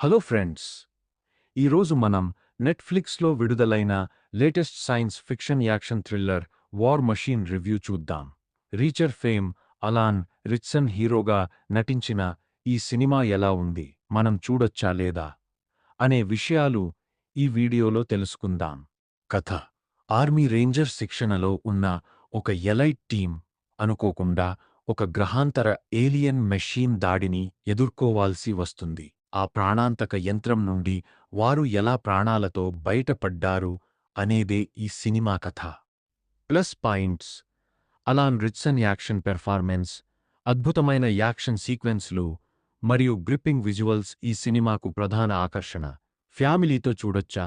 Hello friends, ఈరోజు మనం నెట్ఫ్లిక్స్లో విడుదలైన latest science fiction action thriller war machine review చూద్దాం. రీచర్ ఫేమ్ అలాన్ రిచ్సన్ హీరోగా నటించిన ఈ సినిమా ఎలా ఉంది, మనం చూడొచ్చా లేదా అనే విషయాలు ఈ వీడియోలో తెలుసుకుందాం. కథ: ఆర్మీ రేంజర్ శిక్షణలో ఉన్న ఒక ఎలైట్ టీం అనుకోకుండా ఒక గ్రహాంతర ఏలియన్ మెషీన్ దాడిని ఎదుర్కోవాల్సి వస్తుంది. ఆ ప్రాణాంతక యంత్రం నుండి వారు ఎలా ప్రాణాలతో బయటపడ్డారు అనేదే ఈ సినిమా కథ. ప్లస్ పాయింట్స్: అలాన్ రిచ్సన్ యాక్షన్ పెర్ఫార్మెన్స్, అద్భుతమైన యాక్షన్ సీక్వెన్స్లు మరియు గ్రిప్పింగ్ విజువల్స్ ఈ సినిమాకు ప్రధాన ఆకర్షణ. ఫ్యామిలీతో చూడొచ్చా?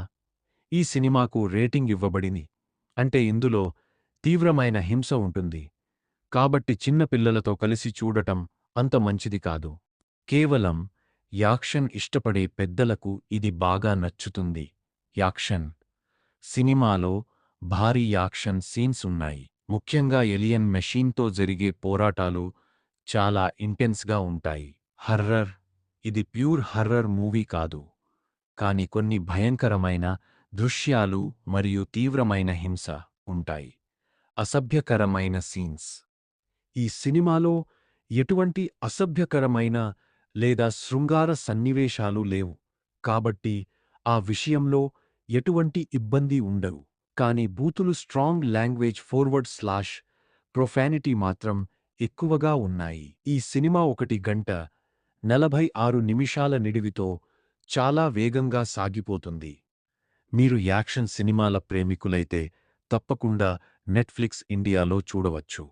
ఈ సినిమాకు రేటింగ్ ఇవ్వబడింది అంటే ఇందులో తీవ్రమైన హింస ఉంటుంది కాబట్టి చిన్న పిల్లలతో కలిసి చూడటం అంత మంచిది కాదు. కేవలం యాక్షన్ ఇష్టపడే పెద్దలకు ఇది బాగా నచ్చుతుంది. యాక్షన్: సినిమాలో భారీ యాక్షన్ సీన్స్ ఉన్నాయి. ముఖ్యంగా ఎలియన్ మెషీన్తో జరిగే పోరాటాలు చాలా ఇంటెన్స్గా ఉంటాయి. హర్రర్: ఇది ప్యూర్ హర్రర్ మూవీ కాదు, కాని కొన్ని భయంకరమైన దృశ్యాలు మరియు తీవ్రమైన హింస ఉంటాయి. అసభ్యకరమైన సీన్స్: ఈ సినిమాలో ఎటువంటి అసభ్యకరమైన లేదా శృంగార సన్నివేశాలు లేవు కాబట్టి ఆ విషయంలో ఎటువంటి ఇబ్బంది ఉండవు. కానీ బూతులు, strong language forward slash profanity మాత్రం ఎక్కువగా ఉన్నాయి. ఈ సినిమా 1 గంట 46 నిమిషాల నిడివితో చాలా వేగంగా సాగిపోతుంది. మీరు యాక్షన్ సినిమాల ప్రేమికులైతే తప్పకుండా నెట్ఫ్లిక్స్ ఇండియాలో చూడవచ్చు.